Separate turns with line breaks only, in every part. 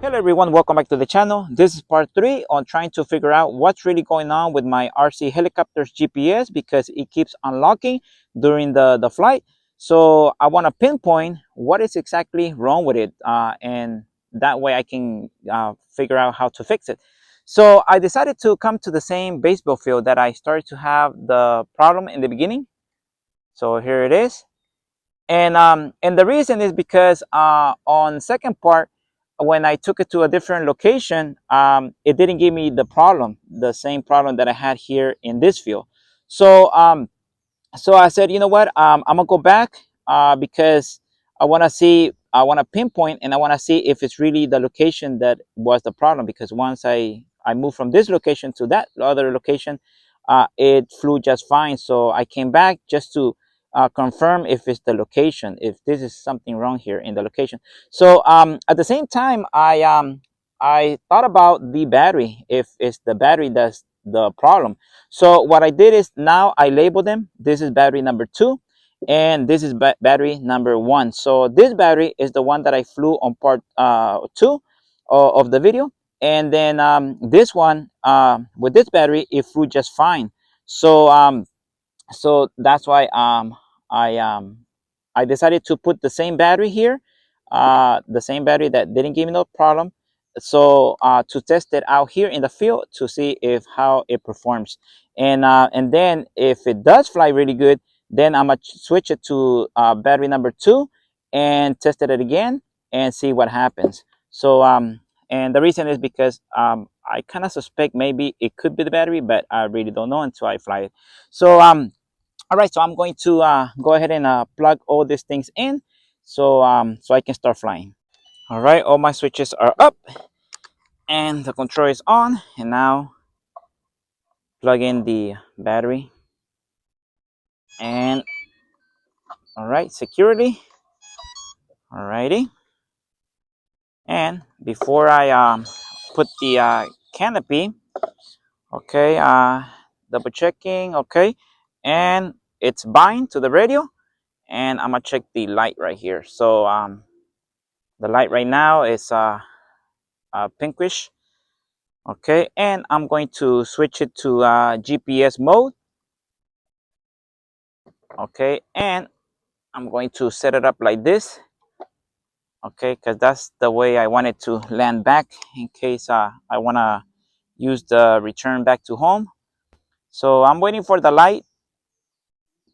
Hello everyone, welcome back to the channel. This is part 3 on trying to figure out what's really going on with my RC helicopter's GPS because it keeps unlocking during the flight. So I want to pinpoint what is exactly wrong with it, and that way I can figure out how to fix it. So I decided to come to the same baseball field that I started to have the problem in the beginning. So here it is. And the reason is because on second part, when I took it to a different location, it didn't give me the same problem that I had here in this field. So I said, you know what, I'm gonna go back because I want to pinpoint, and I want to see if it's really the location that was the problem. Because once I moved from this location to that other location, it flew just fine. So I came back just to confirm if it's the location, if this is something wrong here in the location. So at the same time, I thought about the battery, if it's the battery that's the problem. So what I did is, now I label them. This is battery number 2, and this is battery number 1. So this battery is the one that I flew on part 2 of the video, and then this one, with this battery, it flew just fine. So that's why I um I decided to put the same battery here, the same battery that didn't give me no problem. So to test it out here in the field to see if how it performs, and then if it does fly really good, then I'm gonna switch it to battery number 2 and test it again and see what happens. So and the reason is because I kind of suspect maybe it could be the battery, but I really don't know until I fly it. So all right, so I'm going to go ahead and plug all these things in, so I can start flying. All right, all my switches are up and the control is on, and now plug in the battery. And all right, securely. All righty. And before I put the canopy, okay, double checking, okay, and it's bind to the radio. And I'm gonna check the light right here. So the light right now is pinkish. Okay, and I'm going to switch it to GPS mode. Okay, and I'm going to set it up like this. Okay, because that's the way I want it to land back in case I want to use the return back to home. So I'm waiting for the light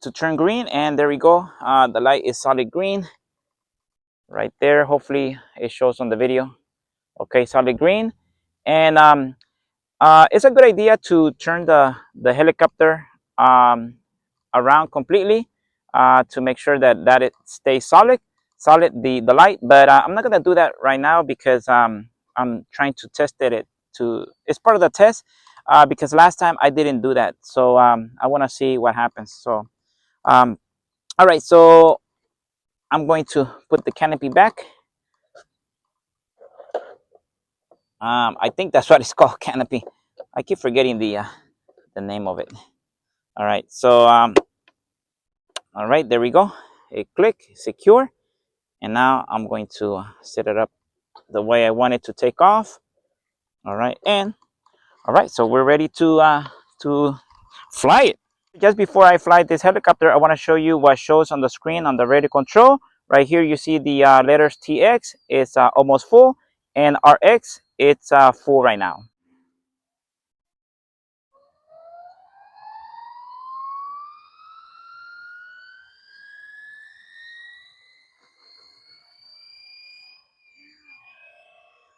to turn green, and there we go. The light is solid green right there. Hopefully it shows on the video. Okay, solid green. And it's a good idea to turn the helicopter around completely to make sure that it stays solid the light. But I'm not gonna do that right now because I'm trying to test it's part of the test, because last time I didn't do that. So I want to see what happens. So all right, so I'm going to put the canopy back. I think that's what it's called, canopy. I keep forgetting the name of it. All right, so all right, there we go. A click, secure, and now I'm going to set it up the way I want it to take off. All right, and all right, so we're ready to fly it. Just before I fly this helicopter, I want to show you what shows on the screen on the radio control. Right here, you see the letters TX. It's almost full, and RX, it's full right now.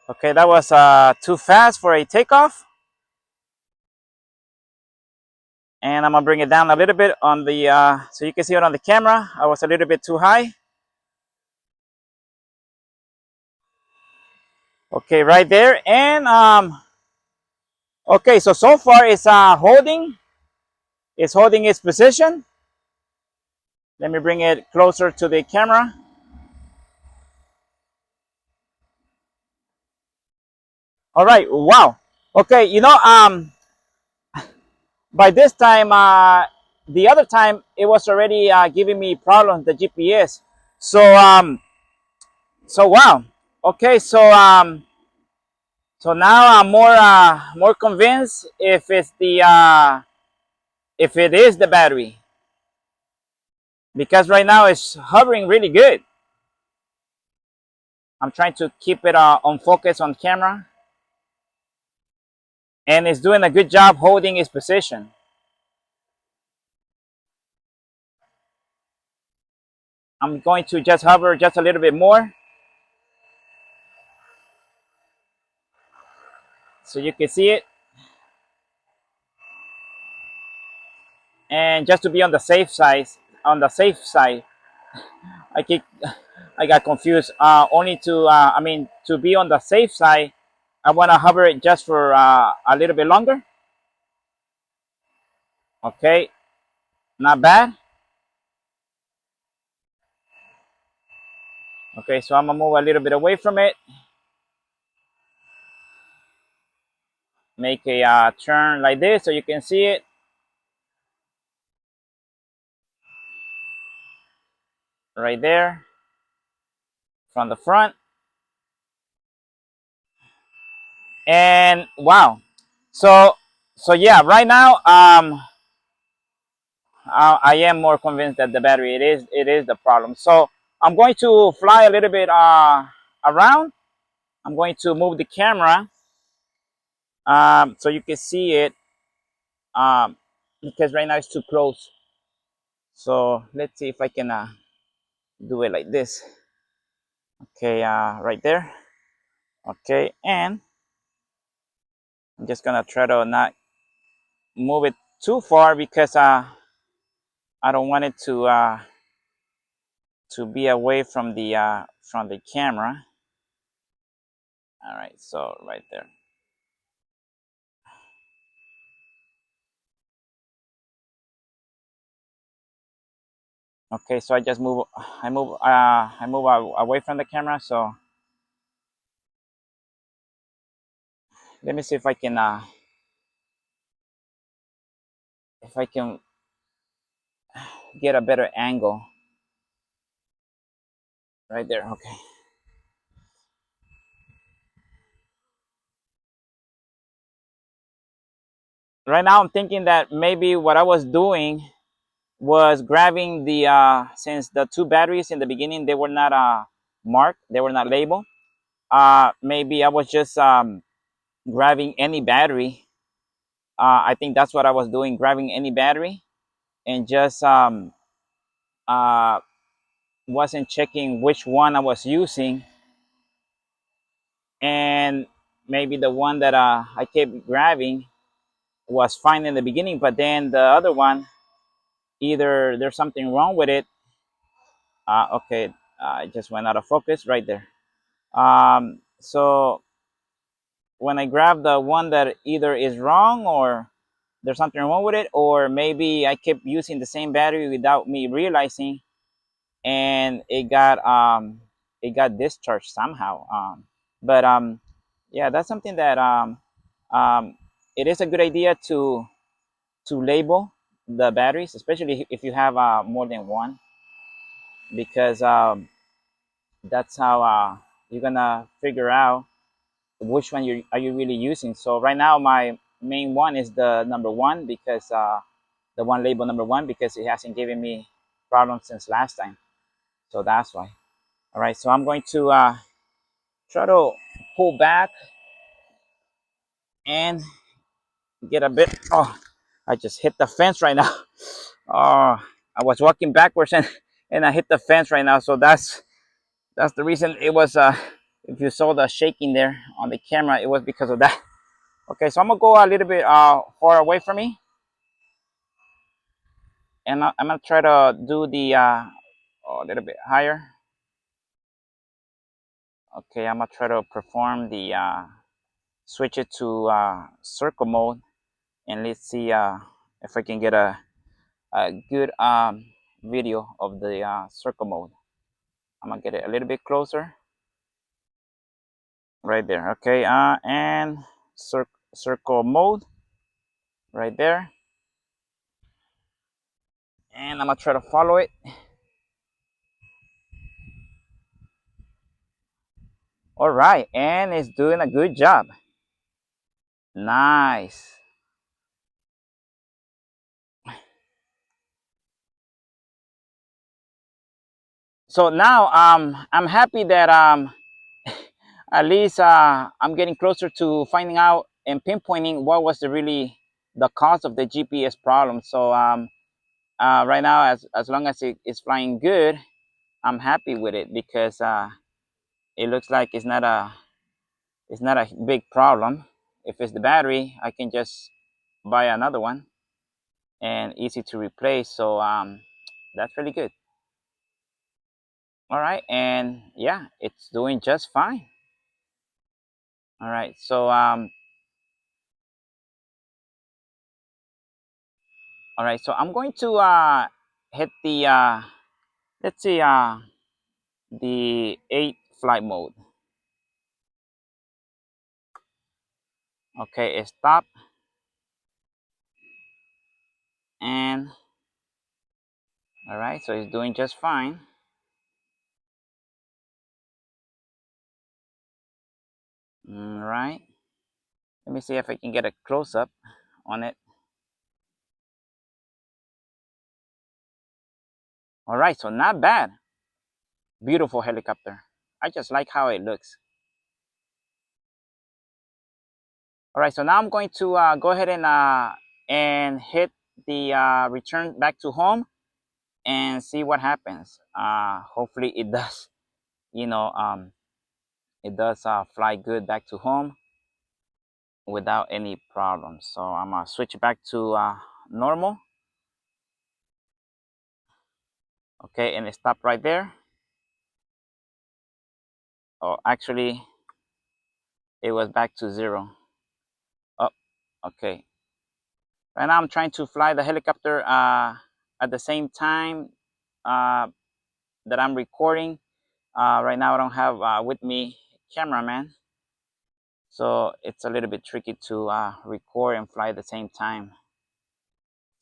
Okay, that was too fast for a takeoff. And I'm gonna bring it down a little bit on the so you can see it on the camera. I was a little bit too high. Okay, right there. And okay, so far it's holding its position. Let me bring it closer to the camera. All right, wow. Okay, by this time, the other time it was already giving me problems, the GPS. So wow. Okay, so So now I'm more convinced if it's the if it is the battery, because right now it's hovering really good. I'm trying to keep it on focus on camera, and it's doing a good job holding its position. I'm going to just hover just a little bit more so you can see it, and just to be on the safe side. On the safe side, I keep I got confused. Only to I mean to be on the safe side, I want to hover it just for a little bit longer. Okay, not bad. Okay, so I'm gonna move a little bit away from it, make a turn like this so you can see it right there from the front. And wow, so yeah, right now I am more convinced that the battery it is the problem. So I'm going to fly a little bit around. I'm going to move the camera so you can see it, um, because right now it's too close. So let's see if I can do it like this. Okay, right there. Okay, and I'm just gonna try to not move it too far because I don't want it to be away from the camera. All right, so right there. Okay, so I move away from the camera. So let me see if I can get a better angle right there. Okay. Right now I'm thinking that maybe what I was doing was grabbing the since the two batteries in the beginning, they were not marked, they were not labeled. Maybe I was just grabbing any battery. I think that's what I was doing, grabbing any battery, and just uh, wasn't checking which one I was using. And maybe the one that I kept grabbing was fine in the beginning, but then the other one, either there's something wrong with it. Okay, I just went out of focus right there. So when I grab the one that either is wrong or there's something wrong with it, or maybe I kept using the same battery without me realizing, and it got discharged somehow. But yeah, that's something that um, it is a good idea to label the batteries, especially if you have more than one, because that's how you're gonna figure out which one you really using. So right now my main one is the number one, because the one label number one, because it hasn't given me problems since last time. So that's why. All right, so I'm going to try to pull back and get a bit. Oh, I just hit the fence right now. Oh, I was walking backwards and I hit the fence right now. So that's the reason it was. If you saw the shaking there on the camera, it was because of that. Okay, so I'm gonna go a little bit far away from me, and I'm gonna try to do the a little bit higher. Okay, I'm gonna try to perform the switch it to circle mode, and let's see if I can get a good video of the circle mode. I'm gonna get it a little bit closer right there. Okay, and circle mode right there, and I'm gonna try to follow it. All right, and it's doing a good job. Nice. So now I'm happy that at least I'm getting closer to finding out and pinpointing what was the really the cause of the GPS problem. So right now, as long as it is flying good, I'm happy with it because it looks like it's not a big problem. If it's the battery, I can just buy another one and easy to replace. So that's really good. All right, and yeah, it's doing just fine. All right, so all right, so I'm going to hit the let's see the 8 flight mode. Okay, it stop, and all right, so it's doing just fine. All right, let me see if I can get a close up on it. All right, so not bad. Beautiful helicopter. I just like how it looks. All right, so now I'm going to go ahead and hit the return back to home and see what happens. Hopefully it does, you know, it does fly good back to home without any problems. So I'm gonna switch back to normal. Okay, and it stopped right there. Oh, actually, it was back to 0. Oh, okay. Right now I'm trying to fly the helicopter at the same time uh, that I'm recording. Right now I don't have with me cameraman, so it's a little bit tricky to record and fly at the same time.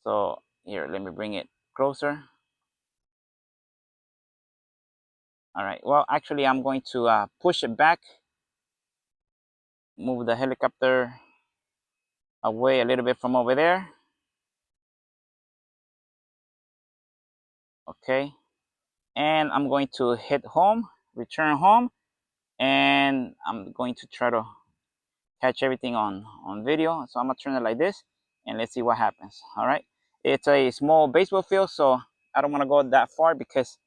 So here, let me bring it closer. All right, well, actually I'm going to push it back, move the helicopter away a little bit from over there. Okay, and I'm going to hit home, return home, and I'm going to try to catch everything on video. So I'm gonna turn it like this, and let's see what happens. All right, it's a small baseball field, so I don't want to go that far because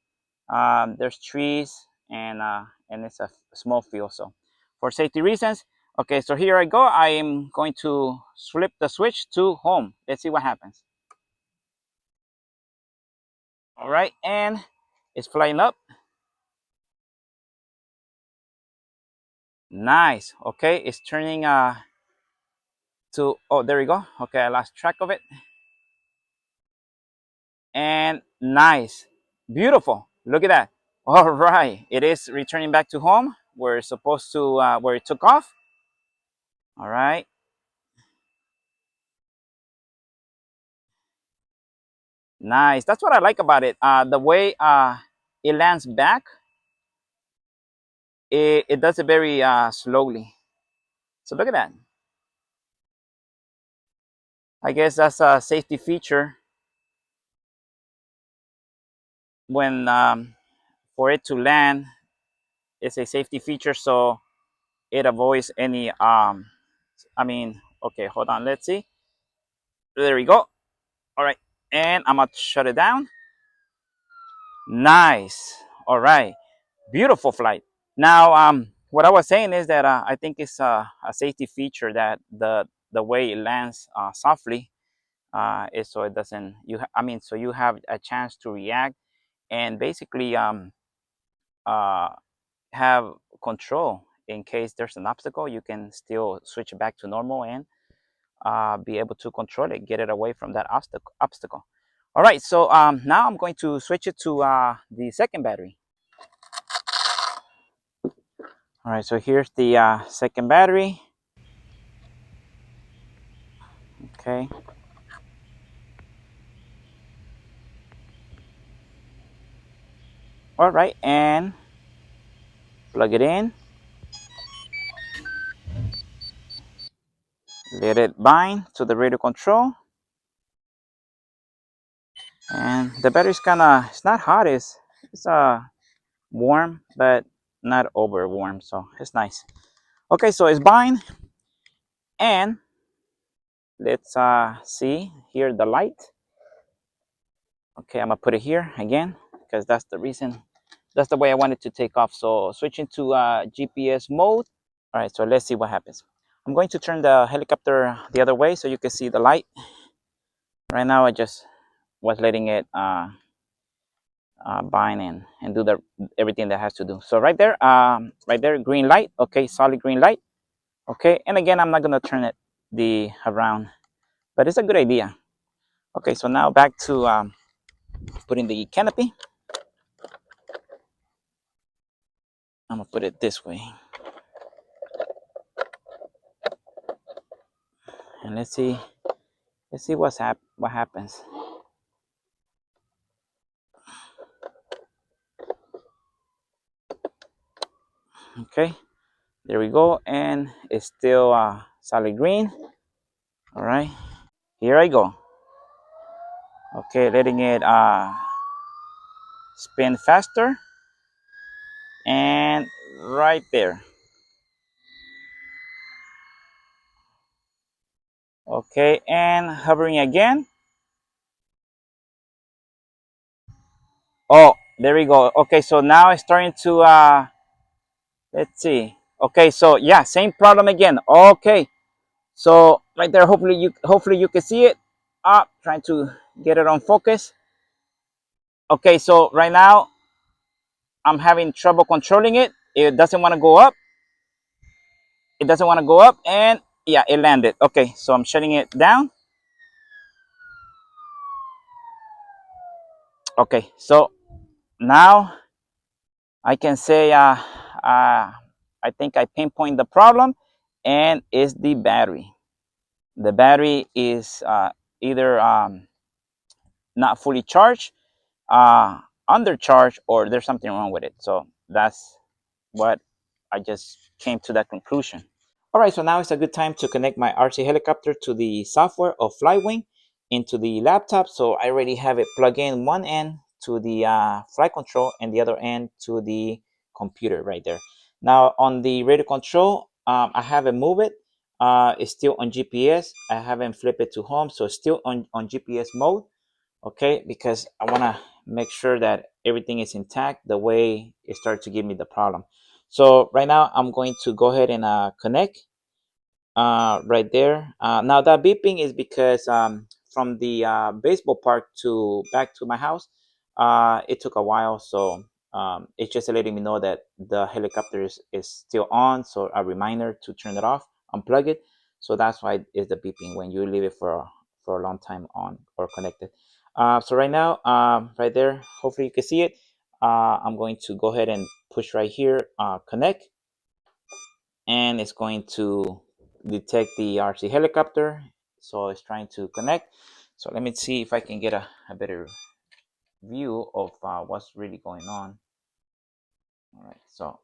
there's trees and it's a small field. So for safety reasons, okay, so here I go. I am going to flip the switch to home. Let's see what happens. All right, and it's flying up. Nice. Okay, it's turning to, oh, there we go. Okay, I lost track of it. And nice, beautiful, look at that. All right, it is returning back to home where it's supposed to where it took off. All right, nice. That's what I like about it. The way it lands back, it does it very slowly. So look at that. I guess that's a safety feature when for it to land. It's a safety feature, so it avoids any I mean, okay, hold on, let's see. There we go. All right, and I'm gonna shut it down. Nice. All right, beautiful flight. Now what I was saying is that I think it's a safety feature that the way it lands softly is so it doesn't I mean, so you have a chance to react and basically uh have control in case there's an obstacle. You can still switch it back to normal and be able to control it, get it away from that obstacle. All right, so now I'm going to switch it to the second battery. All right, so here's the second battery. Okay. All right, and plug it in. let it bind to the radio control. And the battery's kind of, it's not hot, it's warm, but not over warm, so it's nice. Okay, so it's bind, and let's see here the light. Okay, I'm gonna put it here again because that's the reason, that's the way I want it to take off. So switching to GPS mode. All right, so let's see what happens. I'm going to turn the helicopter the other way so you can see the light. Right now I just was letting it bind and do the everything that has to do. So right there, green light. Okay, solid green light. Okay, and again, I'm not gonna turn it the around, but it's a good idea. Okay, so now back to putting the canopy. I'm gonna put it this way, and let's see what happens. Okay, there we go, and it's still solid green. All right, here I go. Okay, letting it spin faster, and right there. Okay, and hovering again. Oh, there we go. Okay, so now it's starting to let's see. Okay, so yeah, same problem again. Okay, so right there, hopefully you can see it. Trying to get it on focus. Okay, so right now I'm having trouble controlling it. It doesn't want to go up. It doesn't want to go up, and yeah, it landed. Okay, so I'm shutting it down. Okay, so now I can say I think I pinpoint the problem, and it's the battery. The battery is either not fully charged, uh, undercharged, or there's something wrong with it. So that's what I just came to that conclusion. All right, so now it's a good time to connect my RC helicopter to the software of Flywing into the laptop. So I already have it plugged in one end to the flight control and the other end to the computer right there. Now on the radio control, I haven't moved it. It's still on GPS. I haven't flipped it to home, so it's still on GPS mode. Okay, because I want to make sure that everything is intact the way it started to give me the problem. So right now I'm going to go ahead and connect right there. Now that beeping is because from the baseball park to back to my house, it took a while. So it's just letting me know that the helicopter is still on. So a reminder to turn it off, unplug it. So that's why it's the beeping when you leave it for a long time on or connected. So right now, right there, hopefully you can see it. I'm going to go ahead and push right here, connect, and it's going to detect the RC helicopter. So it's trying to connect. So let me see if I can get a better view of what's really going on. All right, so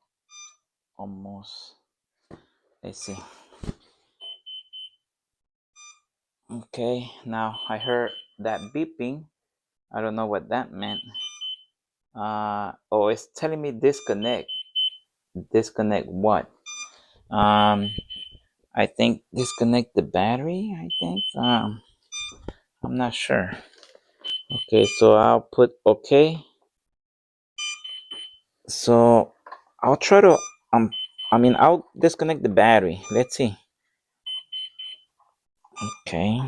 almost, let's see. Okay, now I heard that beeping. I don't know what that meant. Oh, it's telling me disconnect. Disconnect what? Um, I think disconnect the battery. I think. I'm not sure. Okay, so I'll put okay. So I'll try to I'll disconnect the battery. Let's see. Okay.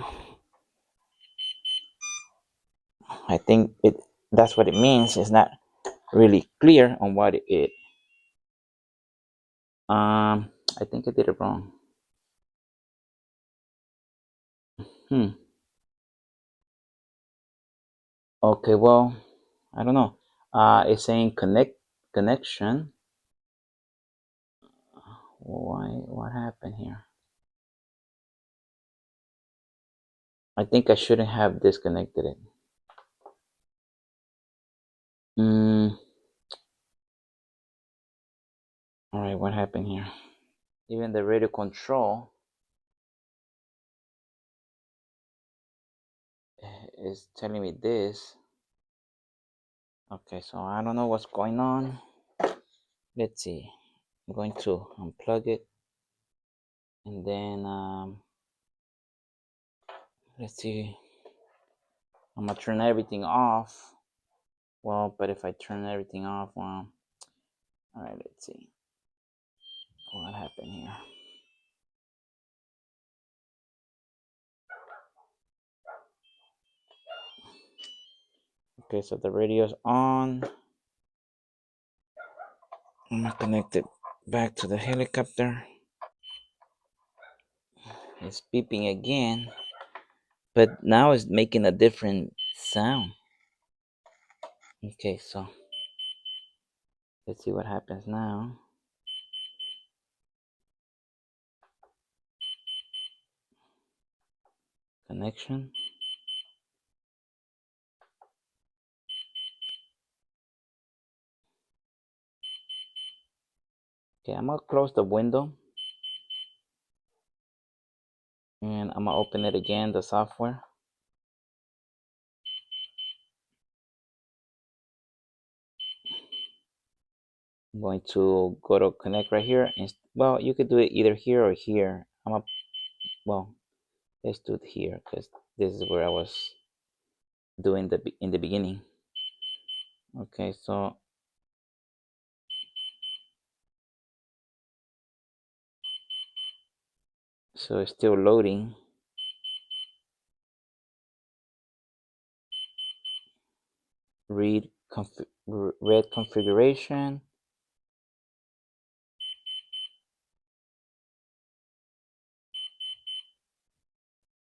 I think it that's what it means. It's not really clear on what it I think I did it wrong. Hmm. Okay, well, I don't know. It's saying connection. Why what happened here? I think I shouldn't have disconnected it. Mm, all right, what happened here? Even the radio control is telling me this. Okay, so I don't know what's going on. Let's see. I'm going to unplug it, and then let's see. I'm gonna turn everything off. Well, but if I turn everything off, well, all right. Let's see what happened here. Okay, so the radio's on. I'm gonna connect it back to the helicopter. It's beeping again, but now it's making a different sound. Okay, so let's see what happens now. Connection. Okay, I'm gonna close the window, and I'm gonna open it again, the software. I'm going to go to connect right here, and well, you could do it either here or here. Well, let's do it here because this is where I was doing in the beginning. Okay, so it's still loading. Read configuration.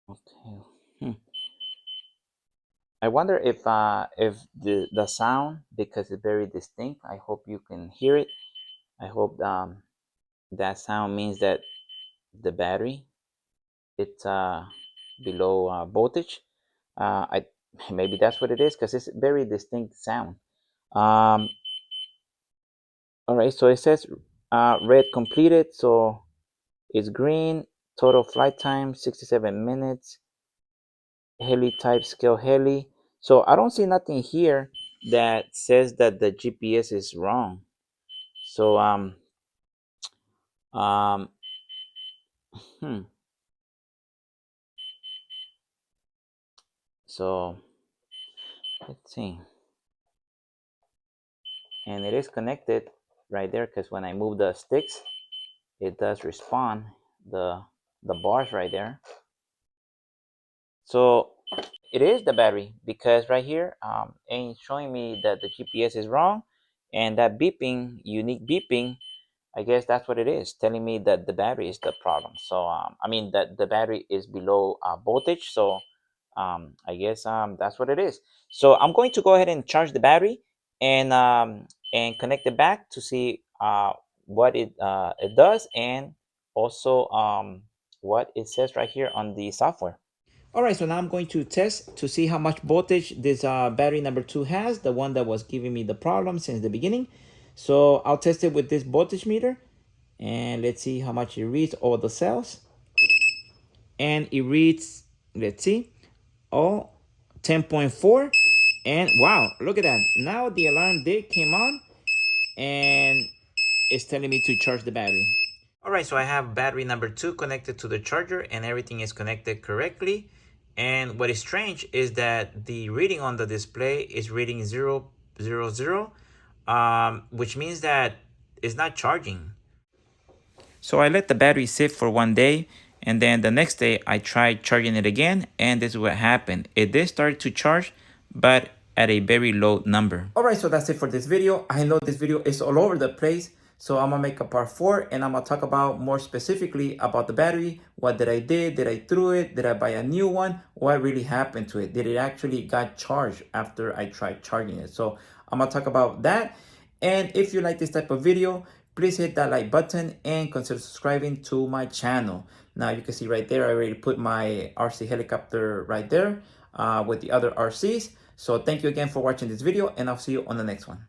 Okay. I wonder if the sound, because it's very distinct. I hope you can hear it. I hope that sound means that the battery it's below voltage. I maybe that's what it is because it's very distinct sound. All right, so it says red completed, so it's green. Total flight time 67 minutes. Heli type scale heli. So I don't see nothing here that says that the GPS is wrong. So um hmm. So let's see. And it is connected right there because when I move the sticks, it does respond the bars right there. So it is the battery because right here ain't showing me that the GPS is wrong, and that beeping, unique beeping, I guess that's what it is, telling me that the battery is the problem. So I mean that the battery is below voltage. So I guess that's what it is. So I'm going to go ahead and charge the battery and connect it back to see what it does, and also what it says right here on the software. All right, so now I'm going to test to see how much voltage this battery number 2 has, the one that was giving me the problem since the beginning. So I'll test it with this voltage meter, and let's see how much it reads all the cells. And it reads, let's see, all 10.4. And wow, look at that. Now the alarm did came on, and it's telling me to charge the battery. All right, so I have battery number 2 connected to the charger, and everything is connected correctly. And what is strange is that the reading on the display is reading 0, 0, 0, which means that it's not charging. So I let the battery sit for 1 day, and then the next day I tried charging it again, and this is what happened. It did start to charge, but at a very low number. All right, so that's it for this video. I know this video is all over the place, so I'm gonna make a part 4, and I'm gonna talk about more specifically about the battery. What did I did? Did I throw it? Did I buy a new one? What really happened to it? Did it actually got charged after I tried charging it? So I'm gonna talk about that. And if you like this type of video, please hit that like button and consider subscribing to my channel. Now you can see right there, I already put my RC helicopter right there with the other RCs. So thank you again for watching this video, and I'll see you on the next one.